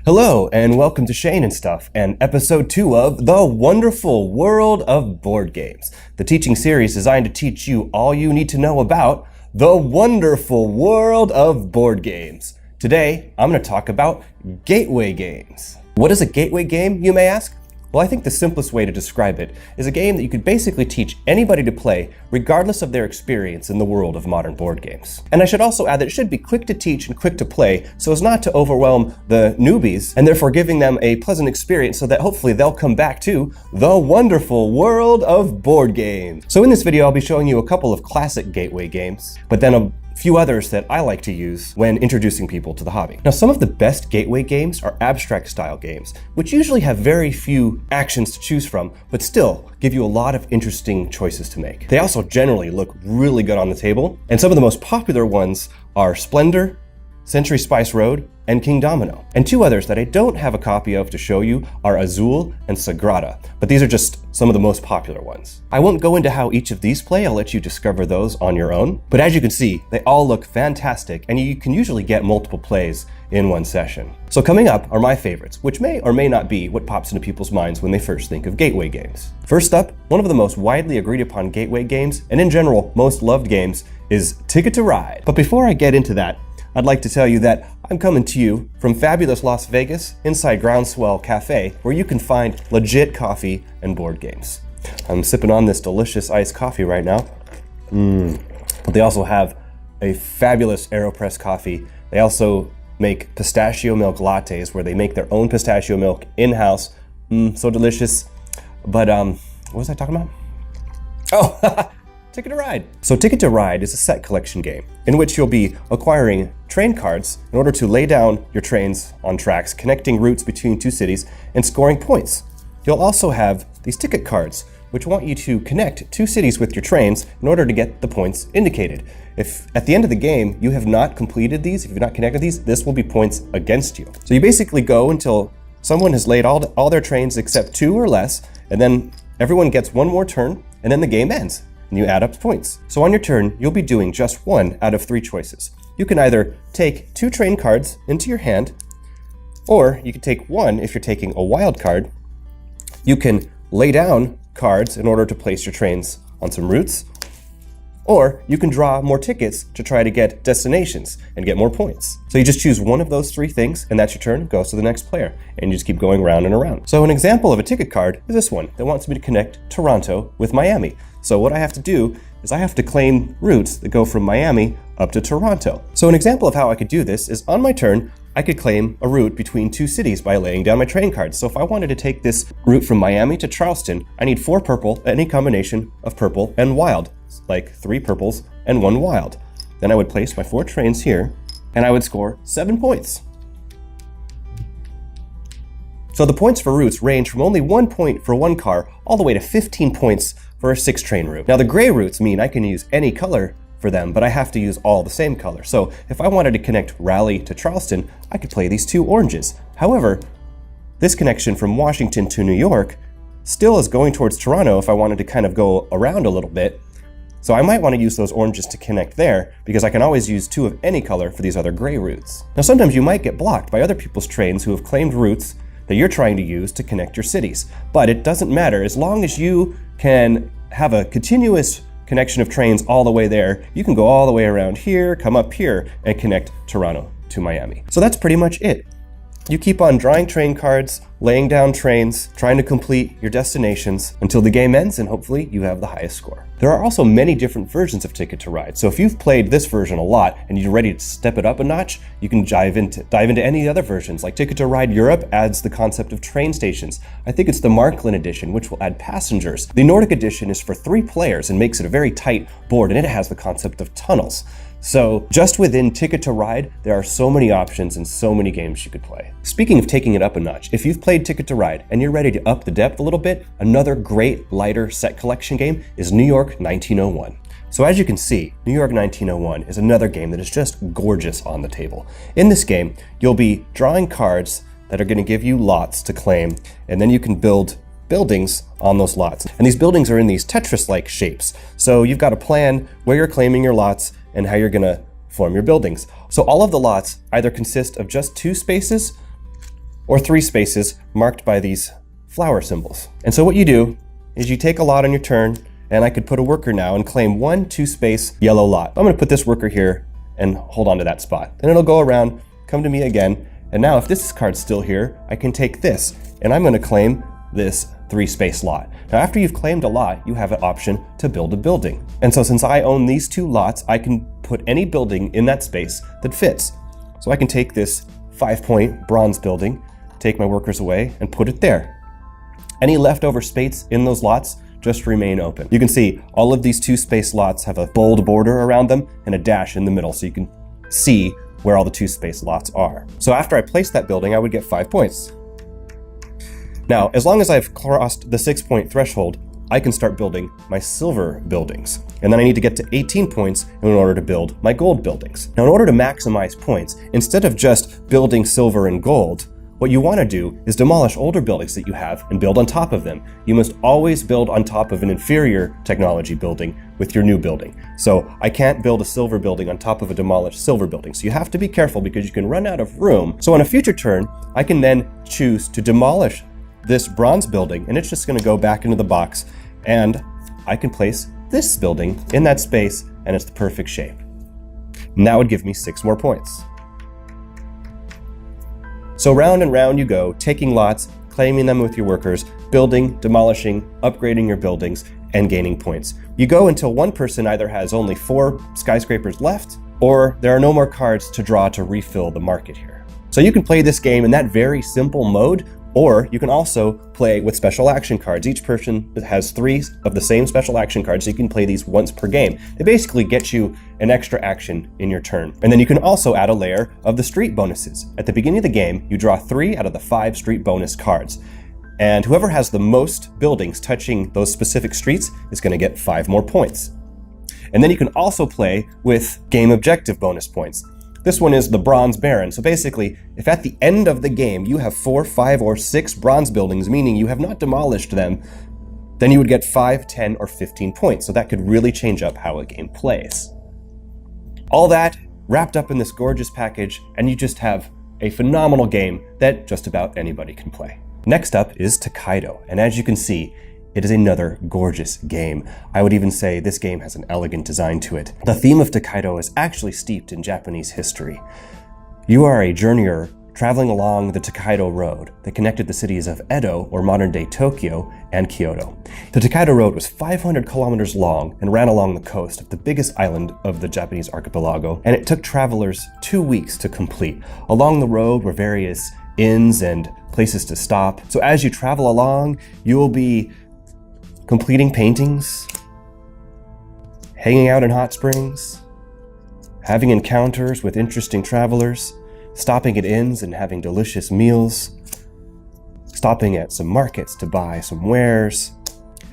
Hello, and welcome to Shane and Stuff, and episode 2 of The Wonderful World of Board Games, the teaching series designed to teach you all you need to know about the wonderful world of board games. Today, I'm going to talk about gateway games. What is a gateway game, you may ask? Well, I think the simplest way to describe it is a game that you could basically teach anybody to play regardless of their experience in the world of modern board games. And I should also add that it should be quick to teach and quick to play so as not to overwhelm the newbies and therefore giving them a pleasant experience so that hopefully they'll come back to the wonderful world of board games. So in this video, I'll be showing you a couple of classic gateway games, but then a few others that I like to use when introducing people to the hobby. Now, some of the best gateway games are abstract style games, which usually have very few actions to choose from, but still give you a lot of interesting choices to make. They also generally look really good on the table, and some of the most popular ones are Splendor, Century Spice Road, and King Domino. And two others that I don't have a copy of to show you are Azul and Sagrada, but these are just some of the most popular ones. I won't go into how each of these play, I'll let you discover those on your own. But as you can see, they all look fantastic, and you can usually get multiple plays in one session. So coming up are my favorites, which may or may not be what pops into people's minds when they first think of gateway games. First up, one of the most widely agreed upon gateway games, and in general, most loved games, is Ticket to Ride. But before I get into that, I'd like to tell you that I'm coming to you from fabulous Las Vegas inside Groundswell Cafe, where you can find legit coffee and board games. I'm sipping on this delicious iced coffee right now. But they also have a fabulous AeroPress coffee. They also make pistachio milk lattes where they make their own pistachio milk in-house. So delicious. But what was I talking about? Oh, Ticket to Ride. So Ticket to Ride is a set collection game in which you'll be acquiring train cards in order to lay down your trains on tracks, connecting routes between two cities and scoring points. You'll also have these ticket cards which want you to connect two cities with your trains in order to get the points indicated. If at the end of the game you have not completed these, if you've not connected these, this will be points against you. So you basically go until someone has laid all their trains except two or less, and then everyone gets one more turn, and then the game ends. And you add up points. So on your turn, you'll be doing just one out of three choices. You can either take two train cards into your hand, or you can take one if you're taking a wild card. You can lay down cards in order to place your trains on some routes, or you can draw more tickets to try to get destinations and get more points. So you just choose one of those three things, and that's your turn, goes to the next player, and you just keep going round and around. So an example of a ticket card is this one that wants me to connect Toronto with Miami. So what I have to do is I have to claim routes that go from Miami up to Toronto. So an example of how I could do this is on my turn, I could claim a route between two cities by laying down my train cards. So if I wanted to take this route from Miami to Charleston, I need 4 purple, any combination of purple and wild, like 3 purples and 1 wild. Then I would place my 4 trains here, and I would score 7 points. So the points for routes range from only 1 point for 1 car all the way to 15 points for a 6 train route. Now the gray routes mean I can use any color for them, but I have to use all the same color. So if I wanted to connect Raleigh to Charleston, I could play these 2 oranges. However, this connection from Washington to New York still is going towards Toronto if I wanted to kind of go around a little bit. So I might want to use those oranges to connect there because I can always use 2 of any color for these other gray routes. Now sometimes you might get blocked by other people's trains who have claimed routes that you're trying to use to connect your cities. But it doesn't matter. As long as you can have a continuous connection of trains all the way there, you can go all the way around here, come up here, and connect Toronto to Miami. So that's pretty much it. You keep on drawing train cards, laying down trains, trying to complete your destinations until the game ends, and hopefully you have the highest score. There are also many different versions of Ticket to Ride, so if you've played this version a lot and you're ready to step it up a notch, you can dive into any other versions. Like Ticket to Ride Europe adds the concept of train stations. I think it's the Marklin edition, which will add passengers. The Nordic edition is for 3 players and makes it a very tight board, and it has the concept of tunnels. So just within Ticket to Ride, there are so many options and so many games you could play. Speaking of taking it up a notch, if you've played Ticket to Ride and you're ready to up the depth a little bit, another great lighter set collection game is New York 1901. So as you can see, New York 1901 is another game that is just gorgeous on the table. In this game, you'll be drawing cards that are going to give you lots to claim, and then you can build buildings on those lots. And these buildings are in these Tetris-like shapes. So you've got to plan where you're claiming your lots and how you're gonna form your buildings. So all of the lots either consist of just 2 spaces or 3 spaces marked by these flower symbols. And so what you do is you take a lot on your turn, and I could put a worker now and claim 1 2-space yellow lot. I'm gonna put this worker here and hold on to that spot. Then it'll go around, come to me again, and now if this card's still here, I can take this, and I'm gonna claim this 3-space lot. Now after you've claimed a lot, you have an option to build a building. And so since I own these 2 lots, I can put any building in that space that fits. So I can take this 5-point bronze building, take my workers away, and put it there. Any leftover space in those lots just remain open. You can see all of these 2-space lots have a bold border around them and a dash in the middle, so you can see where all the 2-space lots are. So after I place that building, I would get 5 points. Now, as long as I've crossed the 6-point threshold, I can start building my silver buildings. And then I need to get to 18 points in order to build my gold buildings. Now, in order to maximize points, instead of just building silver and gold, what you want to do is demolish older buildings that you have and build on top of them. You must always build on top of an inferior technology building with your new building. So I can't build a silver building on top of a demolished silver building. So you have to be careful because you can run out of room. So on a future turn, I can then choose to demolish this bronze building, and it's just going to go back into the box, and I can place this building in that space, and it's the perfect shape. And that would give me 6 more points. So round and round you go, taking lots, claiming them with your workers, building, demolishing, upgrading your buildings, and gaining points. You go until one person either has only 4 skyscrapers left, or there are no more cards to draw to refill the market here. So you can play this game in that very simple mode, or you can also play with special action cards. Each person has 3 of the same special action cards, so you can play these once per game. They basically get you an extra action in your turn. And then you can also add a layer of the street bonuses. At the beginning of the game, you draw 3 out of the 5 street bonus cards. And whoever has the most buildings touching those specific streets is going to get 5 more points. And then you can also play with game objective bonus points. This one is the Bronze Baron. So basically, if at the end of the game you have 4, 5, or 6 bronze buildings, meaning you have not demolished them, then you would get 5, 10, or 15 points. So that could really change up how a game plays. All that wrapped up in this gorgeous package, and you just have a phenomenal game that just about anybody can play. Next up is Tokaido, and as you can see, it is another gorgeous game. I would even say this game has an elegant design to it. The theme of Tokaido is actually steeped in Japanese history. You are a journeyer traveling along the Tokaido Road that connected the cities of Edo, or modern-day Tokyo, and Kyoto. The Tokaido Road was 500 kilometers long and ran along the coast of the biggest island of the Japanese archipelago, and it took travelers 2 weeks to complete. Along the road were various inns and places to stop. So as you travel along, you will be completing paintings, hanging out in hot springs, having encounters with interesting travelers, stopping at inns and having delicious meals, stopping at some markets to buy some wares.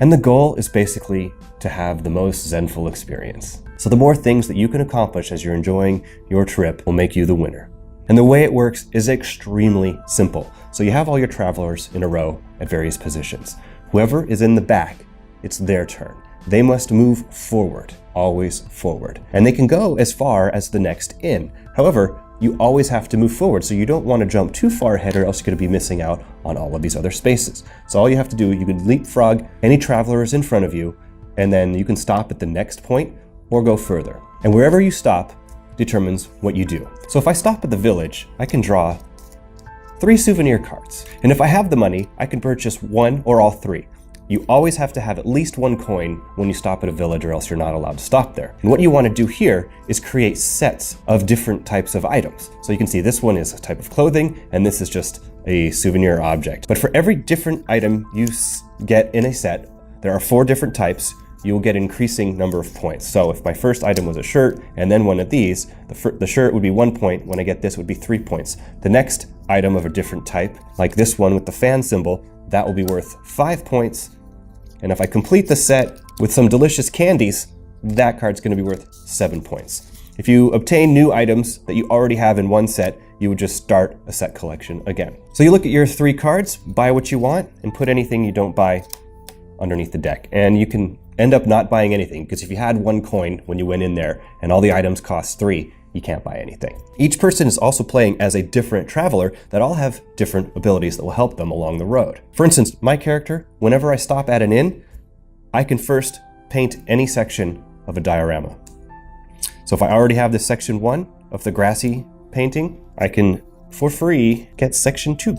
And the goal is basically to have the most zenful experience. So the more things that you can accomplish as you're enjoying your trip will make you the winner. And the way it works is extremely simple. So you have all your travelers in a row at various positions. Whoever is in the back, it's their turn. They must move forward, always forward. And they can go as far as the next inn. However, you always have to move forward, so you don't want to jump too far ahead or else you're going to be missing out on all of these other spaces. So all you have to do, you can leapfrog any travelers in front of you, and then you can stop at the next point or go further. And wherever you stop determines what you do. So if I stop at the village, I can draw 3 souvenir cards. And if I have the money, I can purchase 1 or all 3. You always have to have at least 1 coin when you stop at a village, or else you're not allowed to stop there. And what you want to do here is create sets of different types of items. So you can see this one is a type of clothing, and this is just a souvenir object. But for every different item you get in a set, there are 4 different types. You will get an increasing number of points. So if my first item was a shirt and then one of these, the shirt would be 1 point. When I get this, it would be 3 points. The next item of a different type, like this one with the fan symbol, that will be worth 5 points. And if I complete the set with some delicious candies, that card's going to be worth 7 points. If you obtain new items that you already have in one set, you would just start a set collection again. So you look at your 3 cards, buy what you want, and put anything you don't buy underneath the deck. And you can end up not buying anything, because if you had 1 coin when you went in there and all the items cost 3, you can't buy anything. Each person is also playing as a different traveler that all have different abilities that will help them along the road. For instance, my character, whenever I stop at an inn, I can first paint any section of a diorama. So if I already have this section 1 of the grassy painting, I can, for free, get section 2.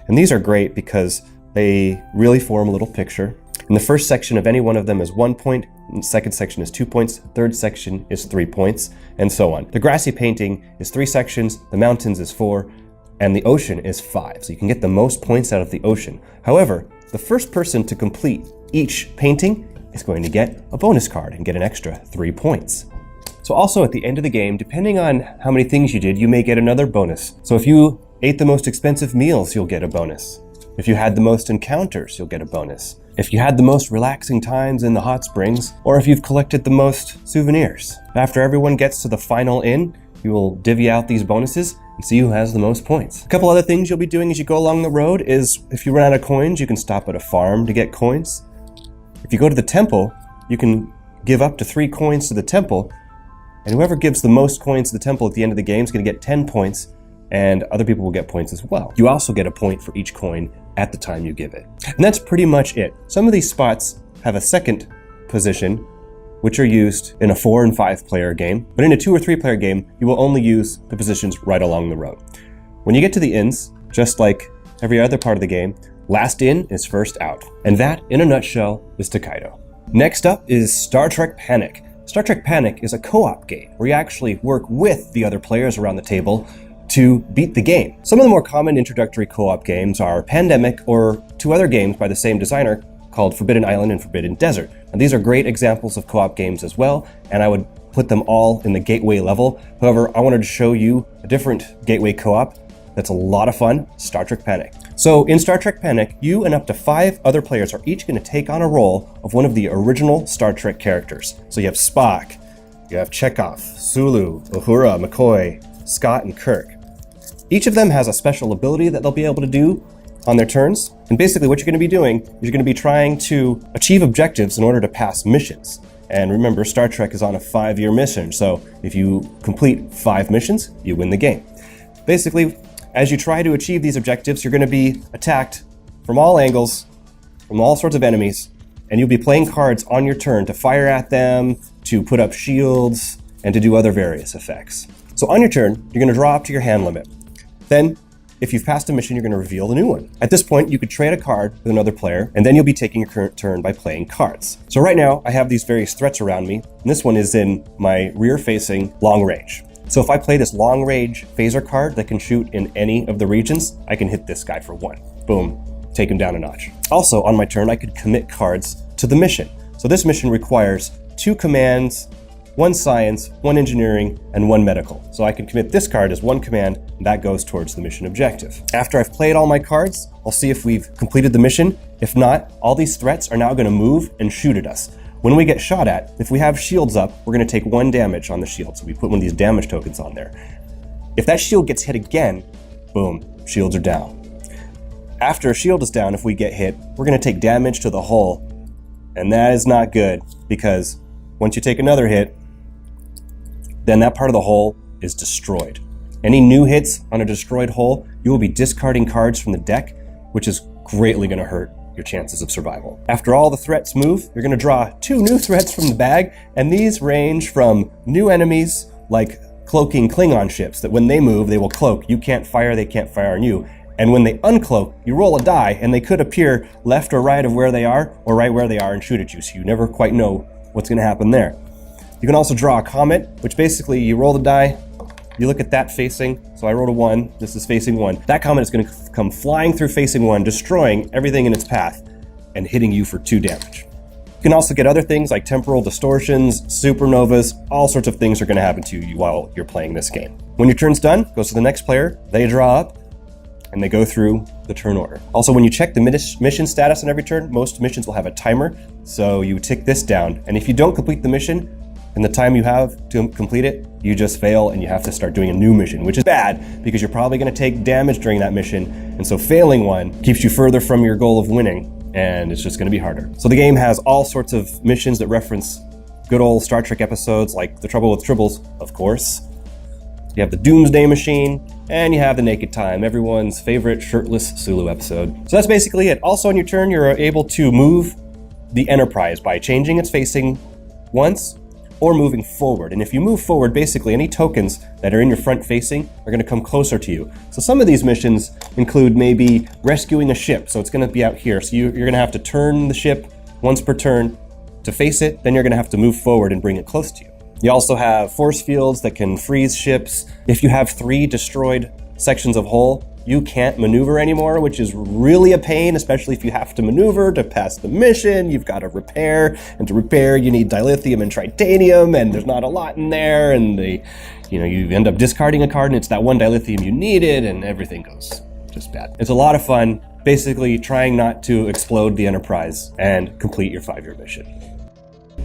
And these are great because they really form a little picture. And the first section of any one of them is 1 point, and the second section is 2 points, the third section is 3 points, and so on. The grassy painting is 3 sections, the mountains is 4, and the ocean is 5. So you can get the most points out of the ocean. However, the first person to complete each painting is going to get a bonus card and get an extra 3 points. So also at the end of the game, depending on how many things you did, you may get another bonus. So if you ate the most expensive meals, you'll get a bonus. If you had the most encounters, you'll get a bonus. If you had the most relaxing times in the hot springs, or if you've collected the most souvenirs. After everyone gets to the final inn, you will divvy out these bonuses and see who has the most points. A couple other things you'll be doing as you go along the road is if you run out of coins, you can stop at a farm to get coins. If you go to the temple, you can give up to 3 coins to the temple, and whoever gives the most coins to the temple at the end of the game is going to get 10 points, and other people will get points as well. You also get a point for each coin at the time you give it. And that's pretty much it. Some of these spots have a second position, which are used in a 4 and 5 player game, but in a 2 or 3 player game, you will only use the positions right along the road. When you get to the inns, just like every other part of the game, last in is first out. And that, in a nutshell, is Tokaido. Next up is Star Trek Panic. Star Trek Panic is a co-op game where you actually work with the other players around the table to beat the game. Some of the more common introductory co-op games are Pandemic or 2 other games by the same designer called Forbidden Island and Forbidden Desert. And these are great examples of co-op games as well, and I would put them all in the gateway level. However, I wanted to show you a different gateway co-op that's a lot of fun, Star Trek Panic. So in Star Trek Panic, you and up to 5 other players are each going to take on a role of one of the original Star Trek characters. So you have Spock, you have Chekhov, Sulu, Uhura, McCoy, Scott, and Kirk. Each of them has a special ability that they'll be able to do on their turns. And basically what you're going to be doing is you're going to be trying to achieve objectives in order to pass missions. And remember, Star Trek is on a 5-year mission, so if you complete 5 missions, you win the game. Basically, as you try to achieve these objectives, you're going to be attacked from all angles, from all sorts of enemies, and you'll be playing cards on your turn to fire at them, to put up shields, and to do other various effects. So on your turn, you're going to draw up to your hand limit. Then, if you've passed a mission, you're going to reveal the new one. At this point, you could trade a card with another player, and then you'll be taking your current turn by playing cards. So right now, I have these various threats around me, and this one is in my rear-facing long range. So if I play this long-range phaser card that can shoot in any of the regions, I can hit this guy for 1. Boom, take him down a notch. Also, on my turn, I could commit cards to the mission. So this mission requires 2 commands, 1 science, 1 engineering, and 1 medical. So I can commit this card as 1 command, and that goes towards the mission objective. After I've played all my cards, I'll see if we've completed the mission. If not, all these threats are now going to move and shoot at us. When we get shot at, if we have shields up, we're going to take 1 damage on the shield. So we put one of these damage tokens on there. If that shield gets hit again, boom, shields are down. After a shield is down, if we get hit, we're going to take damage to the hull. And that is not good, because once you take another hit, then that part of the hull is destroyed. Any new hits on a destroyed hull, you will be discarding cards from the deck, which is greatly going to hurt your chances of survival. After all the threats move, you're going to draw 2 new threats from the bag, and these range from new enemies like cloaking Klingon ships that when they move, they will cloak. You can't fire, they can't fire on you. And when they uncloak, you roll a die, and they could appear left or right of where they are, or right where they are and shoot at you, so you never quite know what's going to happen there. You can also draw a comet, which basically you roll the die, you look at that facing, so I rolled a 1, this is facing 1. That comet is going to come flying through facing 1, destroying everything in its path, and hitting you for 2 damage. You can also get other things like temporal distortions, supernovas, all sorts of things are going to happen to you while you're playing this game. When your turn's done, goes to the next player, they draw up, and they go through the turn order. Also, when you check the mission status on every turn, most missions will have a timer, so you tick this down, and if you don't complete the mission, in the time you have to complete it, you just fail and you have to start doing a new mission, which is bad because you're probably going to take damage during that mission. And so failing one keeps you further from your goal of winning, and it's just going to be harder. So the game has all sorts of missions that reference good old Star Trek episodes like The Trouble with Tribbles, of course, you have the Doomsday Machine, and you have the Naked Time, everyone's favorite shirtless Sulu episode. So that's basically it. Also on your turn, you're able to move the Enterprise by changing its facing once or moving forward. And if you move forward, basically any tokens that are in your front facing are going to come closer to you. So some of these missions include maybe rescuing a ship. So it's going to be out here. So you're going to have to turn the ship once per turn to face it. Then you're going to have to move forward and bring it close to you. You also have force fields that can freeze ships. If you have 3 destroyed sections of hull, you can't maneuver anymore, which is really a pain, especially if you have to maneuver to pass the mission. You've got to repair, and to repair you need dilithium and tritanium, and there's not a lot in there, and you end up discarding a card, and it's that one dilithium you needed, and everything goes just bad. It's a lot of fun, basically trying not to explode the Enterprise and complete your 5-year mission.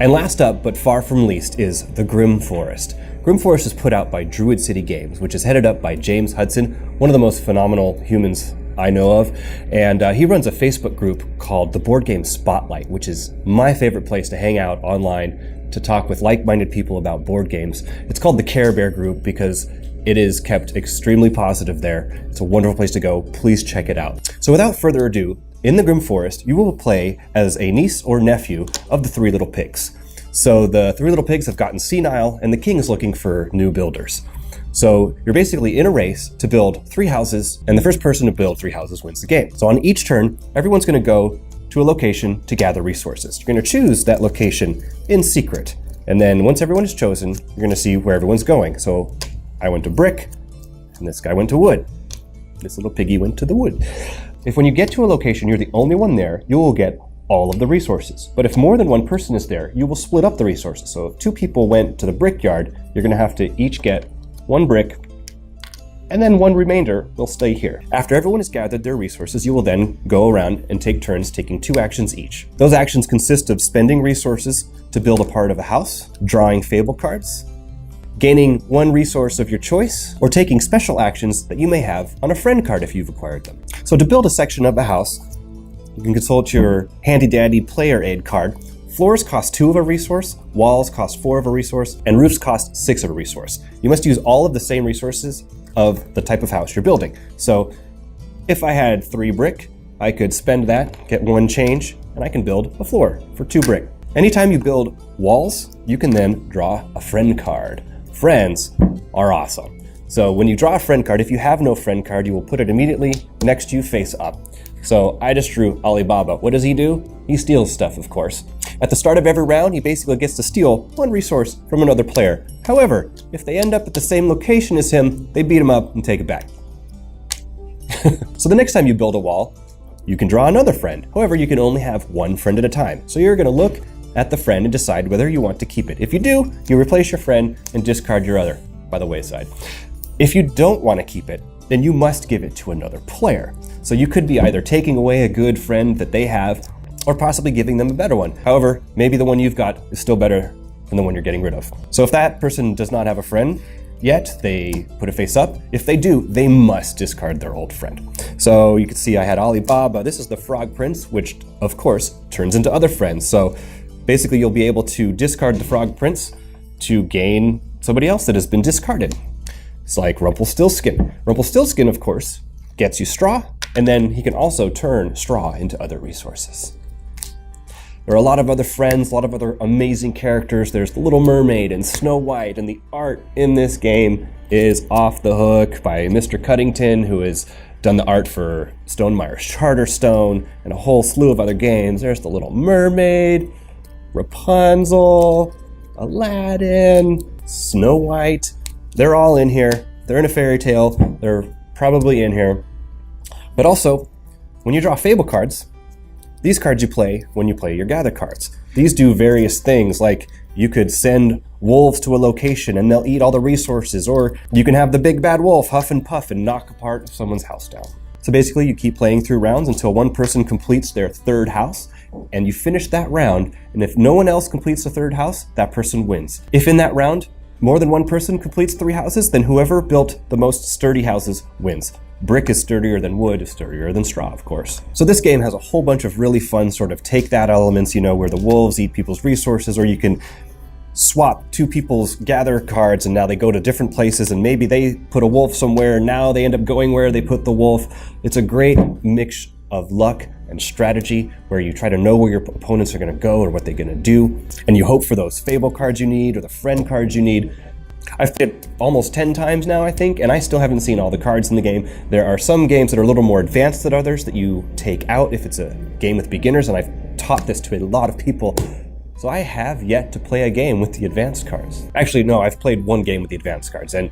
And last up, but far from least, is the Grimm Forest. Grimm Forest is put out by Druid City Games, which is headed up by James Hudson, one of the most phenomenal humans I know of. And he runs a Facebook group called the Board Game Spotlight, which is my favorite place to hang out online to talk with like-minded people about board games. It's called the Care Bear group because it is kept extremely positive there. It's a wonderful place to go. Please check it out. So without further ado, in the Grimm Forest, you will play as a niece or nephew of the 3 little pigs. So the 3 little pigs have gotten senile, and the king is looking for new builders. So you're basically in a race to build 3 houses, and the first person to build 3 houses wins the game. So on each turn, everyone's going to go to a location to gather resources. You're going to choose that location in secret. And then once everyone is chosen, you're going to see where everyone's going. So I went to brick, and this guy went to wood. This little piggy went to the wood. If when you get to a location, you're the only one there, you will get all of the resources. But if more than one person is there, you will split up the resources. So if 2 people went to the brickyard, you're going to have to each get 1 brick, and then 1 remainder will stay here. After everyone has gathered their resources, you will then go around and take turns taking 2 actions each. Those actions consist of spending resources to build a part of a house, drawing fable cards, gaining 1 resource of your choice, or taking special actions that you may have on a friend card if you've acquired them. So to build a section of a house, you can consult your handy dandy player aid card. Floors cost 2 of a resource, walls cost 4 of a resource, and roofs cost 6 of a resource. You must use all of the same resources of the type of house you're building. So if I had 3 brick, I could spend that, get 1 change, and I can build a floor for 2 brick. Anytime you build walls, you can then draw a friend card. Friends are awesome. So when you draw a friend card, if you have no friend card, you will put it immediately next to you face up. So I just drew Alibaba. What does he do? He steals stuff, of course. At the start of every round, he basically gets to steal 1 resource from another player. However, if they end up at the same location as him, they beat him up and take it back. So the next time you build a wall, you can draw another friend. However, you can only have 1 friend at a time. So you're going to look at the friend and decide whether you want to keep it. If you do, you replace your friend and discard your other by the wayside. If you don't want to keep it, then you must give it to another player. So you could be either taking away a good friend that they have, or possibly giving them a better one. However, maybe the one you've got is still better than the one you're getting rid of. So if that person does not have a friend yet, they put a face up. If they do, they must discard their old friend. So you can see I had Alibaba. This is the Frog Prince, which of course turns into other friends. So basically you'll be able to discard the Frog Prince to gain somebody else that has been discarded. It's like Rumpelstiltskin. Rumpelstiltskin, of course, gets you straw, and then he can also turn straw into other resources. There are a lot of other friends, a lot of other amazing characters. There's the Little Mermaid and Snow White, and the art in this game is off the hook by Mr. Cuddington, who has done the art for Stonemaier Charterstone and a whole slew of other games. There's the Little Mermaid, Rapunzel, Aladdin, Snow White. They're all in here. They're in a fairy tale. They're probably in here. But also, when you draw fable cards, these cards you play when you play your gather cards. These do various things, like you could send wolves to a location and they'll eat all the resources, or you can have the big bad wolf huff and puff and knock apart someone's house down. So basically you keep playing through rounds until one person completes their 3rd house, and you finish that round, and if no one else completes the 3rd house, that person wins. If in that round, more than one person completes 3 houses, then whoever built the most sturdy houses wins. Brick is sturdier than wood, is sturdier than straw, of course. So this game has a whole bunch of really fun sort of take that elements, where the wolves eat people's resources, or you can swap two people's gather cards, and now they go to different places, and maybe they put a wolf somewhere, and now they end up going where they put the wolf. It's a great mix of luck and strategy where you try to know where your opponents are going to go or what they're going to do, and you hope for those fable cards you need or the friend cards you need. I've played it almost 10 times now, I think, and I still haven't seen all the cards in the game. There are some games that are a little more advanced than others that you take out if it's a game with beginners, and I've taught this to a lot of people. So I have yet to play a game with the advanced cards. Actually, no, I've played one game with the advanced cards, and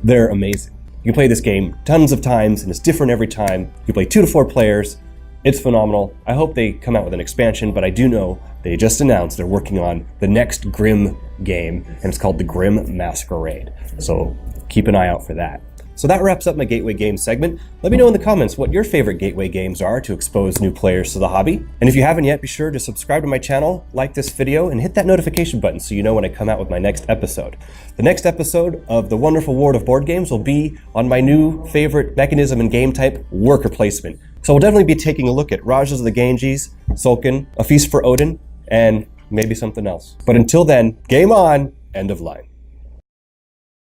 they're amazing. You can play this game tons of times, and it's different every time. You play 2 to 4 players. It's phenomenal. I hope they come out with an expansion, but I do know they just announced they're working on the next Grimm game, and it's called the Grimm Masquerade. So keep an eye out for that. So that wraps up my Gateway Games segment. Let me know in the comments what your favorite Gateway games are to expose new players to the hobby. And if you haven't yet, be sure to subscribe to my channel, like this video, and hit that notification button so you know when I come out with my next episode. The next episode of The Wonderful World of Board Games will be on my new favorite mechanism and game type, worker placement. So we'll definitely be taking a look at Rajas of the Ganges, Sulkin, A Feast for Odin, and maybe something else. But until then, game on, end of line.